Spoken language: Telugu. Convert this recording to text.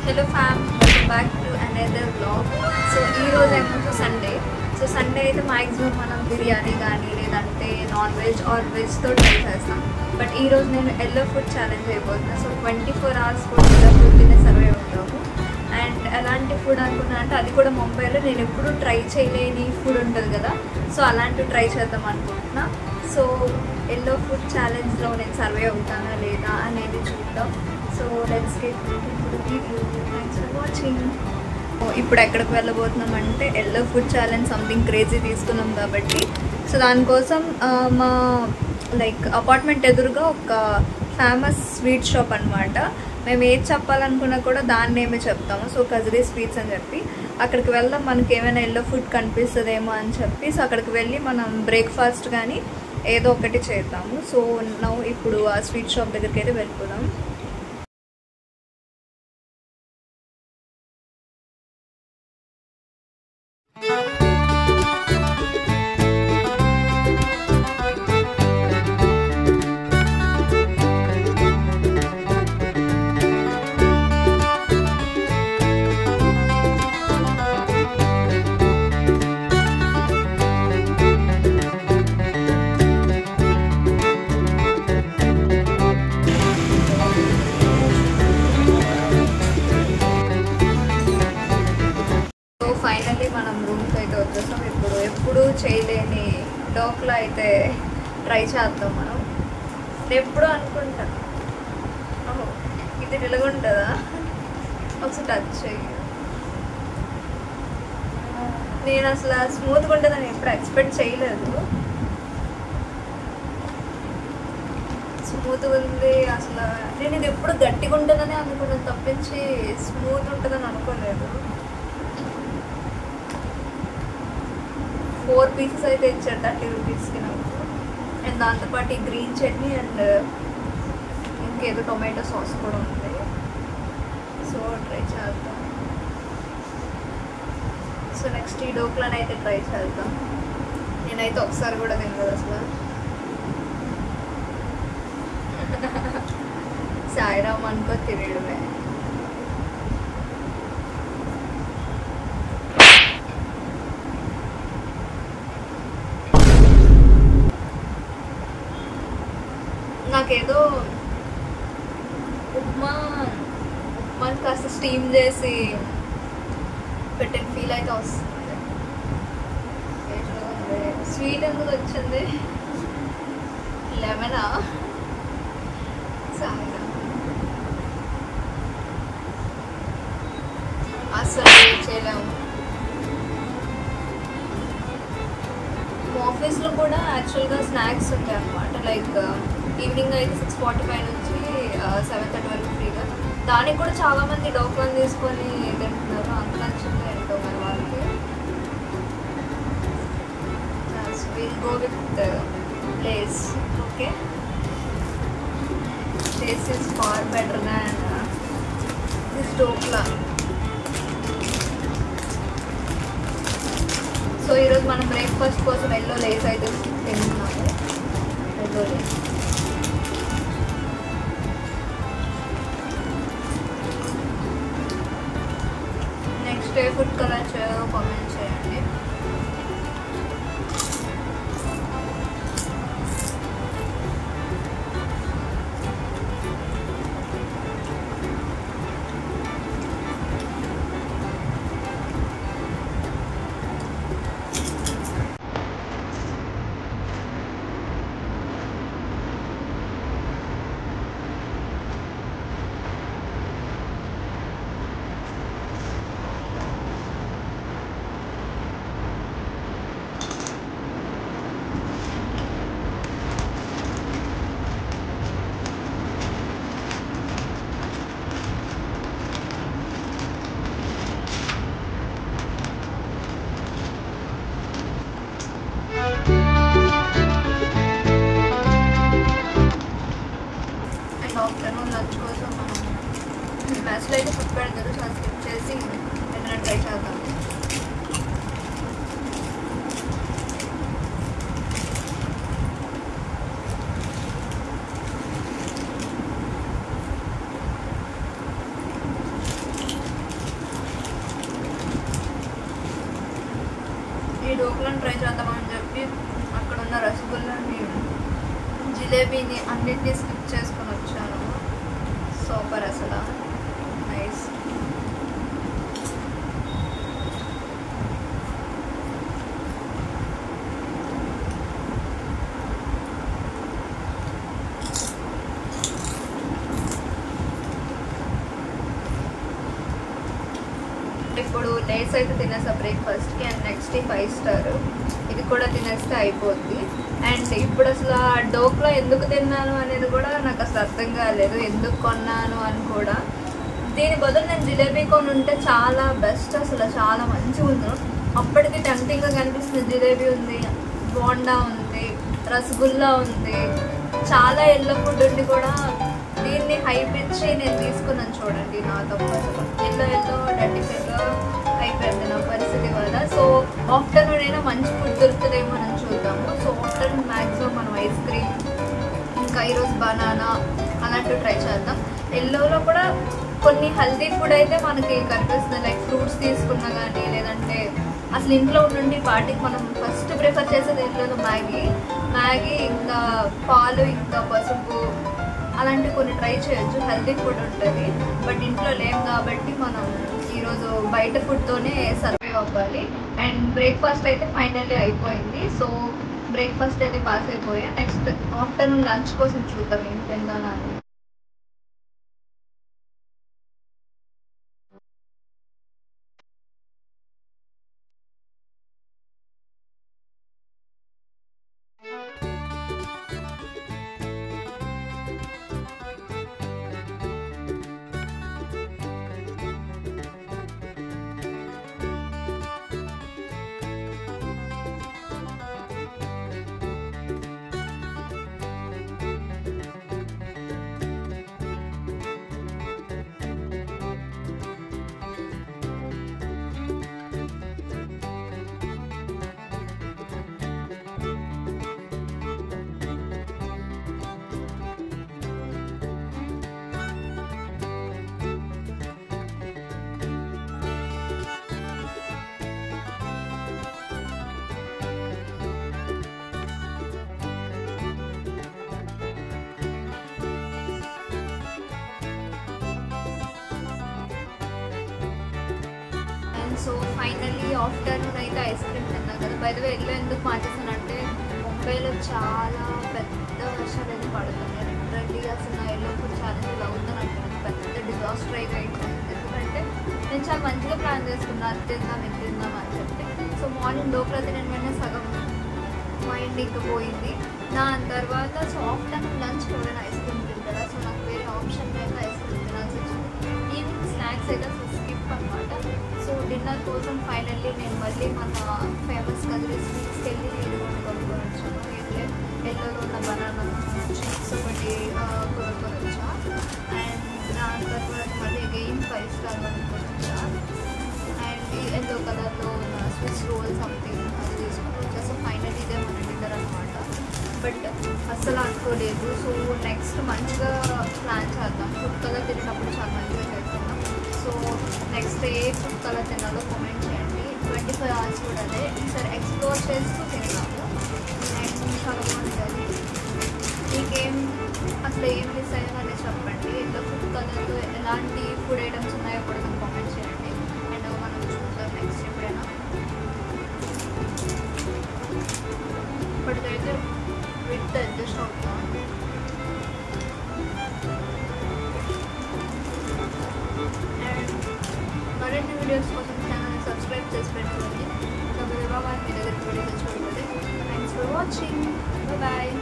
Hello fam, welcome back to another vlog. So ee roju emo Sunday. So Sunday aithe maximum manam biryani gaani ledante non veg or veg tho try chestam. But ee roju nenu yellow food challenge ayibotuna. So 24 hours food yellow food tine survey avutamu. And elanti food anukunna ante adi kuda Mumbai lo nenu eppudu try cheyaleni food untadi kada. So alanti try chedam anukuntunna. So yellow food challenge lo nenu survey avutana leda anedi chuddam. So let's get into the video. Thanks for watching. ఇప్పుడు ఎక్కడికి వెళ్ళబోతున్నాం అంటే yellow food challenge something crazy తీసుకున్నాం కాబట్టి సో దానికోసం మా లైక్ అపార్ట్మెంట్ ఎదురుగా ఒక ఫేమస్ స్వీట్ షాప్ అనమాట. మేము ఏది చెప్పాలనుకున్నా కూడా దాని నేమే చెప్తాము. సో కజరీ స్వీట్స్ అని చెప్పి అక్కడికి వెళ్దాం, మనకి ఏమైనా ఎల్లో ఫుడ్ కనిపిస్తుందేమో అని చెప్పి సో అక్కడికి వెళ్ళి మనం బ్రేక్ఫాస్ట్ కానీ ఏదో ఒకటి చేద్దాము. సో ఇప్పుడు ఆ స్వీట్ షాప్ దగ్గరికి అయితే వెళ్ళిపోదాం. ఫైనల్లీ మనం రూమ్కి అయితే వచ్చేస్తాం. ఇప్పుడు ఎప్పుడు చేయలేని డోక్లా అయితే ట్రై చేద్దాం మనం. ఎప్పుడు అనుకుంటా ఇది నిలగుంటుందా, ఒకసారి టచ్ చెయ్యి. నేను అసలు స్మూత్గా ఉంటుందని ఎప్పుడు ఎక్స్పెక్ట్ చేయలేదు. స్మూత్గా ఉంది అసలు. నేను ఇది ఎప్పుడు గట్టిగా ఉంటుందని అనుకున్నాను తప్పించి స్మూత్ ఉంటుందని అనుకోలేదు. 4 పీసెస్ అయితే ఇచ్చారు 30 రూపీస్కి నాకు. అండ్ దాంతోపాటు ఈ గ్రీన్ చట్నీ అండ్ ఇంకేదో టొమాటో సాస్ కూడా ఉంది. సో ట్రై చేద్దాం. సో నెక్స్ట్ ఈ డోక్లాని అయితే ట్రై చేద్దాం. నేనైతే ఒకసారి కూడా తినలేదు అసలు. సాయిరామ్ అనుకో తినడమే. నాకేదో ఉప్మాని కాస్త స్టీమ్ చేసి పెట్టిన ఫీల్ అయితే వస్తుంది. స్వీట్ ఎందుకు వచ్చింది? లెమనా? అసలు చేయలేము. ఆఫీస్లో కూడా యాక్చువల్గా స్నాక్స్ ఉంటాయి అన్నమాట. లైక్ ఈవినింగ్ అయితే 6:45 నుంచి 7:30 వరకు ఫ్రీగా. దానికి కూడా చాలామంది డోక్లాని తీసుకొని తింటున్నారు. అంత నచ్చింది ఏంటో మరి వాళ్ళకి. Will go with place. Okay, taste is far better than this dhokla. So ఈరోజు మనం బ్రేక్ఫాస్ట్ కోసం ఎల్లో లేస్ అయితే తింటున్నాము. ఎల్లో లేస్ నెక్స్ట్ ఏ ఫుడ్ కలర్ చేయాలో కామెంట్ చేయండి. ఆఫ్టర్నూన్ లంచ్ కోసం మనం మెస్లో అయితే ఫుడ్ పెడతారు. సో స్కిప్ చేసి ఏదైనా ట్రై చేద్దాం. ఈ డోక్లాని ట్రై చేద్దామని చెప్పి అక్కడ ఉన్న రసగుల్లాని జిలేబీని అన్నిటినీ స్కిప్ చేసుకొని వచ్చాను. సూపర్ అసలు నైస్. ఇప్పుడు లేస్ అయితే తినేస్తా బ్రేక్ఫాస్ట్కి. అండ్ నెక్స్ట్ 5 స్టార్ ఇది కూడా తినేస్తే అయిపోద్ది. అండ్ ఇప్పుడు అసలు ఆ డోక్లా ఎందుకు తిన్నాను అనేది కూడా నాకు అసలు అర్థం కాలేదు, ఎందుకు కొన్నాను అని కూడా. దీని బదులు నేను జిలేబీ కొని ఉంటే చాలా బెస్ట్, అసలు చాలా మంచిగా ఉంది. అప్పటికి టెంప్టింగ్గా కనిపిస్తుంది. జిలేబీ ఉంది, బోండా ఉంది, రసగుల్లా ఉంది, చాలా ఎల్లో ఫుడ్ ఉండి కూడా దీన్ని హైప్ ఇచ్చి నేను తీసుకున్నాను. చూడండి నా తప్పు, అసలు ఎల్లో డట్టిగా అయిపోయింది నా పరిస్థితి వల్ల. సో ఆఫ్టర్నూన్ అయినా మంచి ఫుడ్ దొరుకుతుందేమో మనం చూద్దాము. సో ఆఫ్టర్నూన్ మ్యాక్సిమం మనం ఐస్ క్రీమ్, ఇంకా ఈరోజు బనానా అలాంటివి ట్రై చేద్దాం. ఎల్లోలో కూడా కొన్ని హెల్తీ ఫుడ్ అయితే మనకి కనిపిస్తుంది, లైక్ ఫ్రూట్స్ తీసుకున్నా కానీ, లేదంటే అసలు ఇంట్లో ఉండి వాటికి మనం ఫస్ట్ ప్రిఫర్ చేసేది ఎల్లోలో మ్యాగీ ఇంకా పాలు ఇంకా పసుపు అలాంటివి కొన్ని ట్రై చేయొచ్చు, హెల్తీ ఫుడ్ ఉంటుంది. బట్ ఇంట్లో లేం కాబట్టి మనం ఈరోజు బయట ఫుడ్తోనే సర్వైవ్ అవ్వాలి. అండ్ బ్రేక్ఫాస్ట్ అయితే ఫైనల్లీ అయిపోయింది. సో బ్రేక్ఫాస్ట్ అయితే పాస్ అయిపోయా. నెక్స్ట్ ఆఫ్టర్నూన్ లంచ్ కోసం చూద్దాం ఏం తిందామా అని. సో ఫైనల్లీ ఆఫ్టర్నూన్ అయితే ఐస్ క్రీమ్ తిన్నాను కదా. బై ద వే ఎల్లో ఎందుకు మార్చేసానంటే ముంబైలో చాలా పెద్ద వర్షాలు అయితే పడుతుంది. లిటరల్లీ అసలు నా ఎల్లో ఫుడ్ ఛాలెంజ్ అవుతుంది అంటున్నాను, పెద్ద డిజాస్టర్ అయితే అయిపోయింది. ఎందుకంటే నేను చాలా మంచిగా ప్లాన్ చేసుకున్నాను, అది తిందాం ఇది తిందాం అని చెప్పి. సో మార్నింగ్ డోక్లా తినడం వెంటనే సగం మైండ్ ఇంకా పోయింది. దాని తర్వాత సో ఆఫ్టర్నూన్ లంచ్ కూడా ఐస్ క్రీమ్ తింటారా. సో నాకు వేరే ఆప్షన్ లేక ఐస్ క్రీమ్ తినాల్సి వచ్చింది. ఈవినింగ్ స్నాక్స్ అయితే స్కిప్ అనమాట. సో డిన్నర్ కోసం ఫైనల్లీ నేను మళ్ళీ మన ఫేమస్ కదిరి స్వీట్స్కి వెళ్ళి ఇది కొనుక్కొని వచ్చాను. ఇట్లే ఎల్లోలో ఉన్న బనానా చిప్స్ ఒకటి కొనుక్కొని వచ్చా. అండ్ దాని తర్వాత మళ్ళీ అగైన్ 5 స్టార్ కొనుక్కొని వచ్చా. అండ్ ఈ ఎల్లో కలర్లో ఉన్న స్విచ్ రోల్ సంథింగ్ అది తీసుకొని వచ్చా. సో ఫైనల్లీ ఇదే మన డిన్నర్ అనమాట. బట్ అస్సలు అనుకోలేదు. సో నెక్స్ట్ మంచిగా ప్లాన్ చేద్దాం. ఫుడ్ కలర్ తినేటప్పుడు చాలా మంచిగా చేస్తున్నాం. సో నెక్స్ట్ ఏ ఫుడ్ కలర్ తినాలో కామెంట్ చేయండి. 24 hours కూడా అదే ఈసారి ఎక్స్ప్లోర్ చేస్తూ తిన్నాము. అండ్ చాలా బాగుంటుంది. మీకేం అసలు ఏం మిస్ అయ్యానో అనేది చెప్పండి. ఎల్లో ఫుడ్ కలర్లో ఎలాంటి ఫుడ్ ఐటమ్స్ ఉన్నాయో కూడా నాకు కామెంట్ చేయండి. అండ్ మనం చూద్దాం నెక్స్ట్ ఎప్పుడైనా. ఇప్పటికైతే విత్ అడ్జస్ట్ అవుతాం. అండ్ మరిన్ని వీడియోస్ కోసం ఛానల్ని సబ్స్క్రైబ్ చేసి పెట్టుకోండి. మీ దగ్గరికి వీడియోస్ చూడకపోతే థ్యాంక్స్ ఫర్ వాచింగ్. బాయ్.